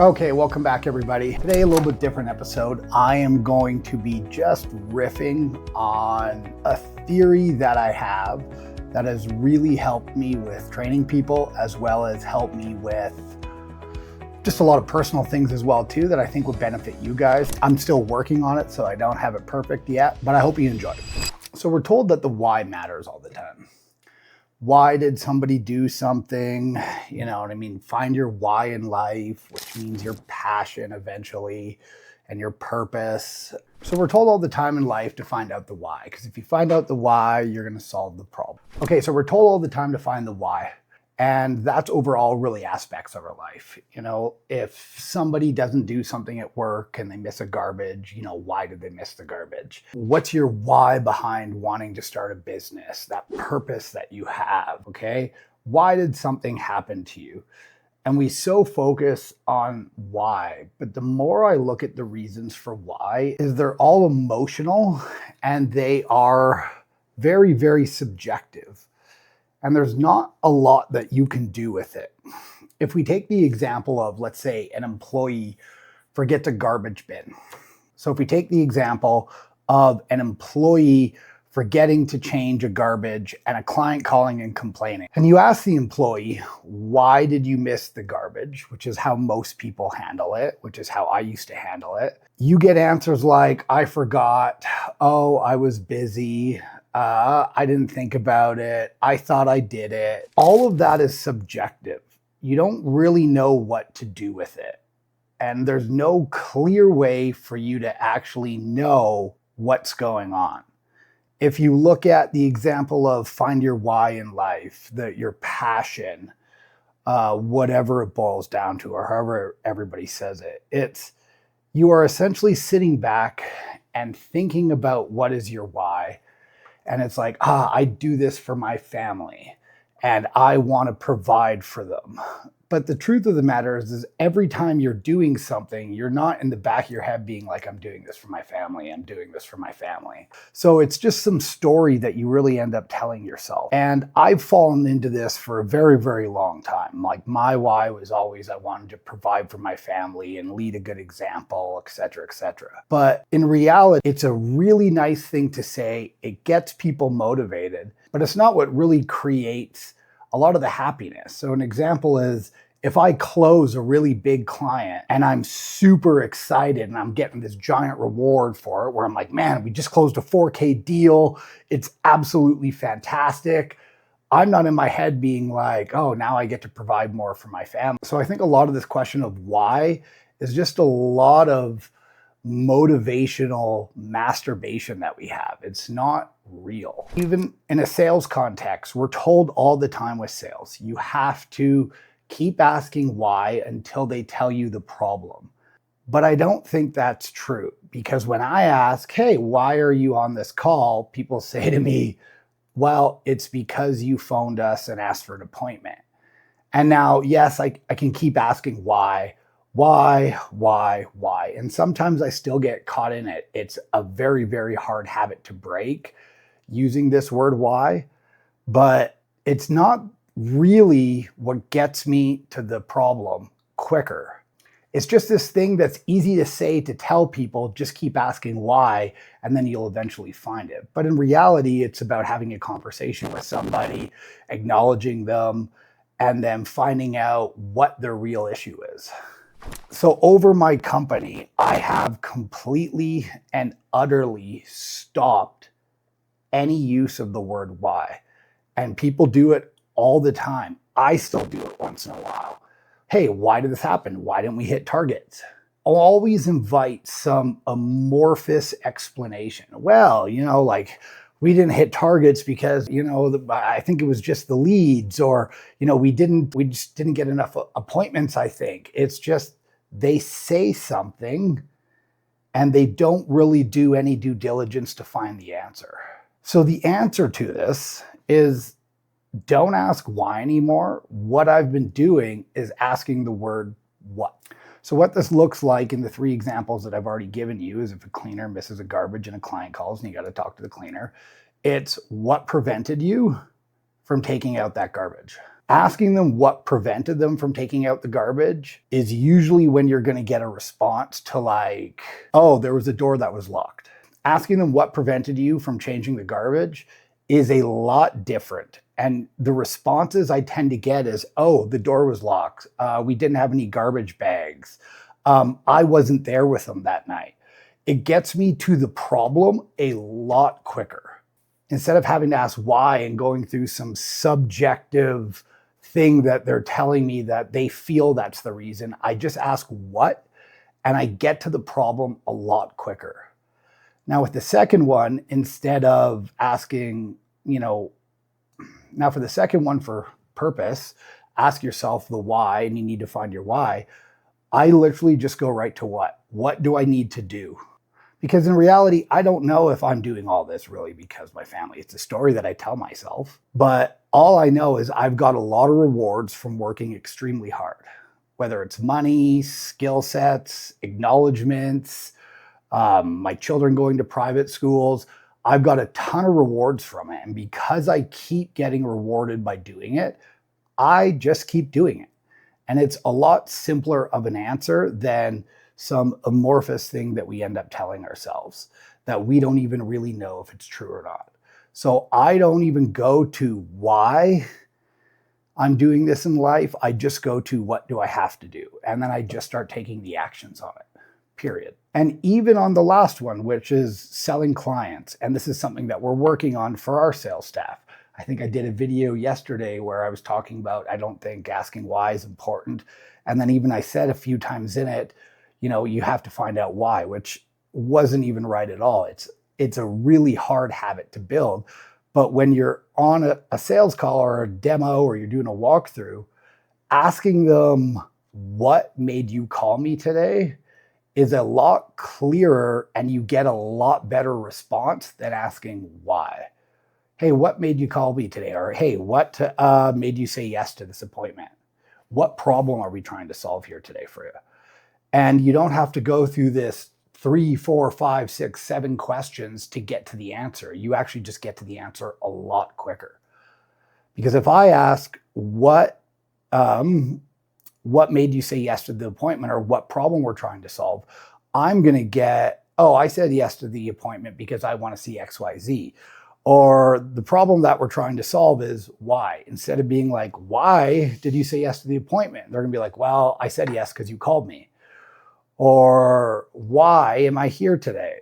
Okay, welcome back everybody. Today, a little bit different episode. I am going to be just riffing on a theory that I have that has really helped me with training people, as well as helped me with just a lot of personal things as well too that I think would benefit you guys. I'm still working on it, so I don't have it perfect yet, but I hope you enjoy it. So we're told that the why matters all the time. Why did somebody do something? You know what I mean? Find your why in life, which means your passion eventually and your purpose. So we're told all the time in life to find out the why, because if you find out the why, you're going to solve the problem. Okay, so we're told all the time to find the why. And that's overall really aspects of our life. You know, if somebody doesn't do something at work and they miss a garbage, you know, why did they miss the garbage? What's your why behind wanting to start a business? That purpose that you have, okay? Why did something happen to you? And we so focus on why, but the more I look at the reasons for why, is they're all emotional and they are very, very subjective. And there's not a lot that you can do with it. If we take the example of, let's say, an employee forgets a garbage bin. So if we take the example of an employee forgetting to change a garbage and a client calling and complaining, and you ask the employee, why did you miss the garbage? Which is how most people handle it, which is how I used to handle it. You get answers like, I forgot, oh, I was busy, I didn't think about it, I thought I did it. All of that is subjective. You don't really know what to do with it. And there's no clear way for you to actually know what's going on. If you look at the example of find your why in life, your passion, whatever it boils down to, or however everybody says it, you are essentially sitting back and thinking about what is your why. And it's like, I do this for my family and I want to provide for them. But the truth of the matter is every time you're doing something, you're not in the back of your head being like, I'm doing this for my family, I'm doing this for my family. So it's just some story that you really end up telling yourself. And I've fallen into this for a very, very long time. Like my why was always I wanted to provide for my family and lead a good example, et cetera, et cetera. But in reality, it's a really nice thing to say. It gets people motivated, but it's not what really creates a lot of the happiness. So an example is if I close a really big client and I'm super excited and I'm getting this giant reward for it, where I'm like, man, we just closed a 4K deal. It's absolutely fantastic. I'm not in my head being like, oh, now I get to provide more for my family. So I think a lot of this question of why is just a lot of motivational masturbation that we have. It's not real. Even in a sales context, we're told all the time with sales, you have to keep asking why until they tell you the problem. But I don't think that's true, because when I ask, hey, why are you on this call? People say to me, well, it's because you phoned us and asked for an appointment. And now, yes, I can keep asking why. And sometimes I still get caught in it. It's a very, very hard habit to break, using this word why, but it's not really what gets me to the problem quicker. It's just this thing that's easy to say, to tell people, just keep asking why, and then you'll eventually find it. But in reality, it's about having a conversation with somebody, acknowledging them, and then finding out what their real issue is. So over my company, I have completely and utterly stopped any use of the word why. And people do it all the time. I still do it once in a while. Hey, why did this happen? Why didn't we hit targets? I'll always invite some amorphous explanation. Well, you know, like we didn't hit targets because, you know, I think it was just the leads, or, you know, we just didn't get enough appointments, I think. It's just they say something and they don't really do any due diligence to find the answer. So the answer to this is don't ask why anymore. What I've been doing is asking the word what. So what this looks like in the 3 examples that I've already given you is if a cleaner misses a garbage and a client calls and you got to talk to the cleaner, it's what prevented you from taking out that garbage. Asking them what prevented them from taking out the garbage is usually when you're going to get a response to like, oh, there was a door that was locked. Asking them what prevented you from changing the garbage is a lot different. And the responses I tend to get is, oh, the door was locked. We didn't have any garbage bags. I wasn't there with them that night. It gets me to the problem a lot quicker. Instead of having to ask why and going through some subjective thing that they're telling me that they feel that's the reason, I just ask what, and I get to the problem a lot quicker. Now with the second one, instead of asking, now for the second one for purpose, ask yourself the why, and you need to find your why. I literally just go right to what. What do I need to do? Because in reality, I don't know if I'm doing all this really because my family. It's a story that I tell myself. But all I know is I've got a lot of rewards from working extremely hard. Whether it's money, skill sets, acknowledgements, my children going to private schools, I've got a ton of rewards from it. And because I keep getting rewarded by doing it, I just keep doing it. And it's a lot simpler of an answer than some amorphous thing that we end up telling ourselves that we don't even really know if it's true or not. So I don't even go to why I'm doing this in life. I just go to what do I have to do? And then I just start taking the actions on it, period. And even on the last one, which is selling clients, and this is something that we're working on for our sales staff. I think I did a video yesterday where I was talking about, I don't think asking why is important. And then even I said a few times in it, you have to find out why, which wasn't even right at all. It's a really hard habit to build. But when you're on a sales call or a demo or you're doing a walkthrough, asking them what made you call me today is a lot clearer, and you get a lot better response than asking why. Hey, what made you call me today? Or hey, what made you say yes to this appointment? What problem are we trying to solve here today for you? And you don't have to go through this 3, 4, 5, 6, 7 questions to get to the answer. You actually just get to the answer a lot quicker. Because if I ask what made you say yes to the appointment or what problem we're trying to solve, I'm going to get, oh, I said yes to the appointment because I want to see XYZ. Or the problem that we're trying to solve is why. Instead of being like, why did you say yes to the appointment? They're going to be like, well, I said yes because you called me. Or why am I here today?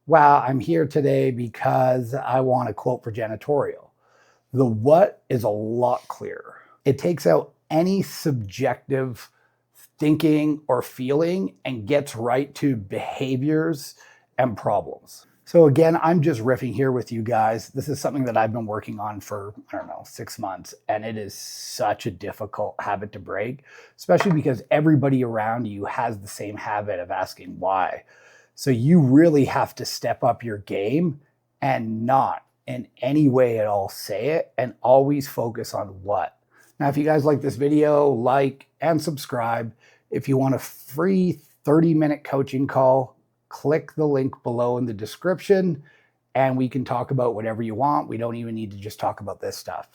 Well, I'm here today because I want a quote for janitorial. The what is a lot clearer. It takes out any subjective thinking or feeling and gets right to behaviors and problems. So again, I'm just riffing here with you guys. This is something that I've been working on for, 6 months, and it is such a difficult habit to break, especially because everybody around you has the same habit of asking why. So you really have to step up your game and not in any way at all say it, and always focus on what. Now, if you guys like this video, like and subscribe. If you want a free 30-minute coaching call, click the link below in the description and we can talk about whatever you want. We don't even need to just talk about this stuff.